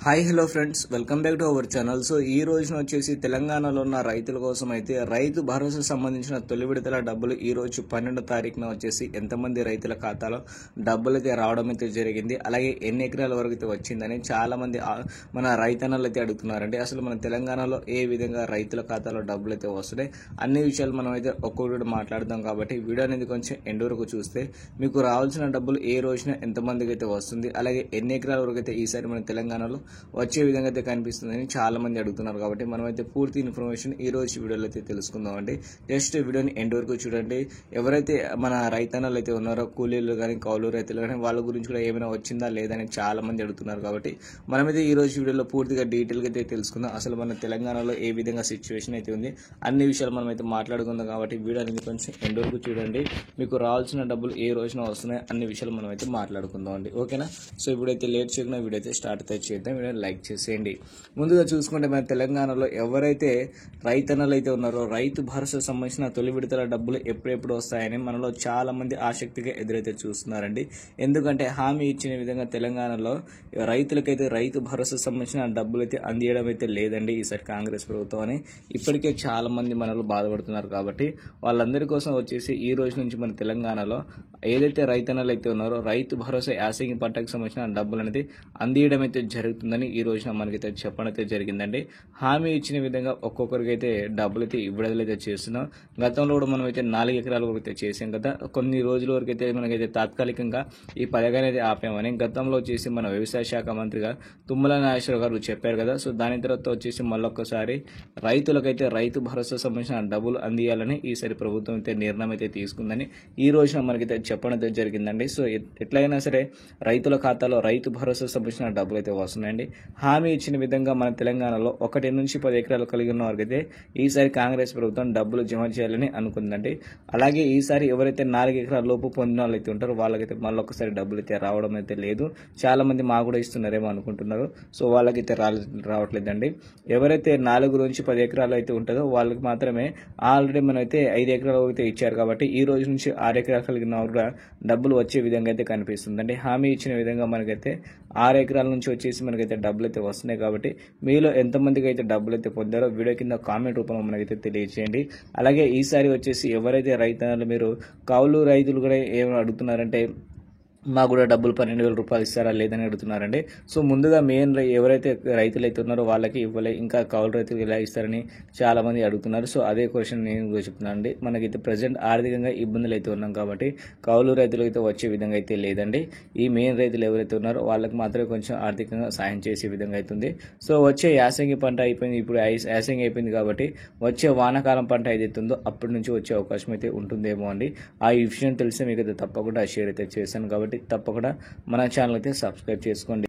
Hi hello friends, welcome back to our channel. So ఈ రోజున వచ్చేసి తెలంగాణలో ఉన్న రైతుల కోసం అయితే రైతు భరోసా సంబంధించిన తొలి విడతల డబ్బులు ఈ రోజు 12వ తారీఖున వచ్చేసి ఎంతమంది రైతుల ఖాతాలో డబ్బులు అయితే రావడం అయితే జరిగింది, అలాగే ఎన్ని ఎకరాల వరకు అయితే వచ్చిందని చాలా మంది మన రైతన్నలు అయితే అడుగుతున్నారండి. అసలు మన తెలంగాణలో ఏ విధంగా రైతుల ఖాతాలో డబ్బులు అయితే వస్తున్నాయి అన్ని విషయాలు మనం అయితే ఒక్కొక్కటి మాట్లాడదాం. కాబట్టి వీడియో అనేది కొంచెం ఎండ్ వరకు చూస్తే మీకు రావాల్సిన డబ్బులు ఏ రోజున ఎంతమందికి అయితే వస్తుంది, అలాగే ఎన్ని ఎకరాల వరకు అయితే ఈసారి మన తెలంగాణలో వచ్చే విధంగా అయితే కనిపిస్తుందని చాలా మంది అడుగుతున్నారు. కాబట్టి మనమైతే పూర్తి ఇన్ఫర్మేషన్ ఈ రోజు వీడియోలో అయితే తెలుసుకుందాం అండి. జస్ట్ వీడియోని ఎండ్ వరకు చూడండి. ఎవరైతే మన రైతన్నలు అయితే ఉన్నారో, కూలీలు కానీ కౌలు రైతులు కానీ, వాళ్ళ గురించి కూడా ఏమైనా వచ్చిందా లేదని చాలా మంది అడుగుతున్నారు. కాబట్టి మనమైతే ఈ రోజు వీడియోలో పూర్తిగా డీటెయిల్గా అయితే తెలుసుకుందాం. అసలు మన తెలంగాణలో ఏ విధంగా సిచ్యువేషన్ అయితే ఉంది అన్ని విషయాలు మనం అయితే మాట్లాడుకుందాం. కాబట్టి వీడియో అనేది కొంచెం ఎండ్ వరకు చూడండి. మీకు రావాల్సిన డబ్బులు ఏ రోజున వస్తున్నాయి అన్ని విషయాలు మనం అయితే మాట్లాడుకుందాం అండి. ఓకేనా? సో ఇప్పుడైతే లేట్ చేయకుండా వీడియో అయితే స్టార్ట్ అయితే చేద్దాం. లైక్ చేసేయండి. ముందుగా చూసుకుంటే మన తెలంగాణలో ఎవరైతే రైతన్నలు అయితే ఉన్నారో రైతు భరోసా సంబంధించిన తొలి విడతల డబ్బులు ఎప్పుడెప్పుడు వస్తాయని మనలో చాలా మంది ఆసక్తిగా ఎదురైతే చూస్తున్నారండి. ఎందుకంటే హామీ ఇచ్చిన విధంగా తెలంగాణలో రైతులకైతే రైతు భరోసా సంబంధించిన డబ్బులు అయితే అందియడం అయితే లేదండి ఈసారి కాంగ్రెస్ ప్రభుత్వం అని ఇప్పటికే చాలా మంది మనలో బాధపడుతున్నారు. కాబట్టి వాళ్ళందరి కోసం వచ్చేసి ఈ రోజు నుంచి మన తెలంగాణలో ఏదైతే రైతన్నలు అయితే ఉన్నారో రైతు భరోసా యాసంగి పంటకు సంబంధించిన డబ్బులు అనేది అందియడం అయితే జరుగుతుందని ఈ రోజున మనకైతే చెప్పడం అయితే జరిగిందండి. హామీ ఇచ్చిన విధంగా ఒక్కొక్కరికి అయితే డబ్బులు అయితే విడుదలైతే చేస్తున్నాం. గతంలో కూడా మనం అయితే 4 ఎకరాల వరకు అయితే చేసాం కదా. కొన్ని రోజుల వరకు అయితే మనకైతే తాత్కాలికంగా ఈ పథకాన్ని అయితే ఆపామని గతంలో వచ్చేసి మన వ్యవసాయ శాఖ మంత్రిగా తుమ్మల నాగేశ్వరరావు గారు చెప్పారు కదా. సో దాని తర్వాత వచ్చేసి మళ్ళొక్కసారి రైతులకైతే రైతు భరోసా సంబంధించిన డబ్బులు అందియాలని ఈసారి ప్రభుత్వం అయితే నిర్ణయం అయితే తీసుకుందని ఈ రోజున మనకైతే చెప్పడం అయితే జరిగిందండి. సో ఎట్లయినా సరే రైతుల ఖాతాలో రైతు భరోసా సంబంధించిన డబ్బులు అయితే వస్తున్నాయండి. హామీ ఇచ్చిన విధంగా మన తెలంగాణలో 1 నుంచి 10 ఎకరాలు కలిగి ఉన్న వారికైతే ఈసారి కాంగ్రెస్ ప్రభుత్వం డబ్బులు జమ చేయాలని అనుకుందండి. అలాగే ఈసారి ఎవరైతే 4 ఎకరాల లోపు పొందిన వాళ్ళు అయితే ఉంటారో వాళ్ళకైతే మళ్ళొకసారి డబ్బులు అయితే రావడం అయితే లేదు. చాలా మంది మా కూడా ఇస్తున్నారేమో అనుకుంటున్నారు. సో వాళ్ళకైతే రావట్లేదండి. ఎవరైతే 4 నుంచి 10 ఎకరాలు అయితే ఉంటుందో వాళ్ళకి మాత్రమే ఆల్రెడీ మనమైతే 5 ఎకరాలు అయితే ఇచ్చారు. కాబట్టి ఈ రోజు నుంచి 6 ఎకరాలు కలిగిన వారు కూడా డబ్బులు వచ్చే విధంగా అయితే కనిపిస్తుందండి. హామీ ఇచ్చిన విధంగా మనకైతే 6 ఎకరాల నుంచి వచ్చేసి మనకైతే డబ్బులు అయితే వస్తున్నాయి. కాబట్టి మీలో ఎంతమందికి అయితే డబ్బులు అయితే పొందారో వీడియో కింద కామెంట్ రూపంలో మనకైతే తెలియజేయండి. అలాగే ఈసారి వచ్చేసి ఎవరైతే రైతన్నలు మీరు కౌలు రైతులు కూడా ఏమైనా అడుగుతున్నారంటే మాకు కూడా డబ్బులు 12,000 రూపాయలు ఇస్తారా లేదని అడుగుతున్నారండి. సో ముందుగా మెయిన్ ఎవరైతే రైతులు అయితే ఉన్నారో వాళ్ళకి ఇవ్వలే, ఇంకా కౌలు రైతులు ఎలా ఇస్తారని చాలా మంది అడుగుతున్నారు. సో అదే క్వశ్చన్ నేను కూడా చెప్తున్నాను అండి. మనకైతే ప్రజెంట్ ఆర్థికంగా ఇబ్బందులు అయితే ఉన్నాం కాబట్టి కౌలు రైతులు అయితే వచ్చే విధంగా అయితే లేదండి. ఈ మెయిన్ రైతులు ఎవరైతే ఉన్నారో వాళ్ళకి మాత్రమే కొంచెం ఆర్థికంగా సాయం చేసే విధంగా అవుతుంది. సో వచ్చే యాసంగి పంట అయిపోయింది, ఇప్పుడు యాసంగి అయిపోయింది కాబట్టి వచ్చే వానాకాలం పంట ఏదైతే ఉందో అప్పటి నుంచి వచ్చే అవకాశం అయితే ఉంటుందేమో అండి. ఆ విషయం తెలిస్తే మీకు అయితే తప్పకుండా షేర్ అయితే చేశాను. కాబట్టి తప్పకుండా మన ఛానల్ అయితే సబ్స్క్రైబ్ చేసుకోండి.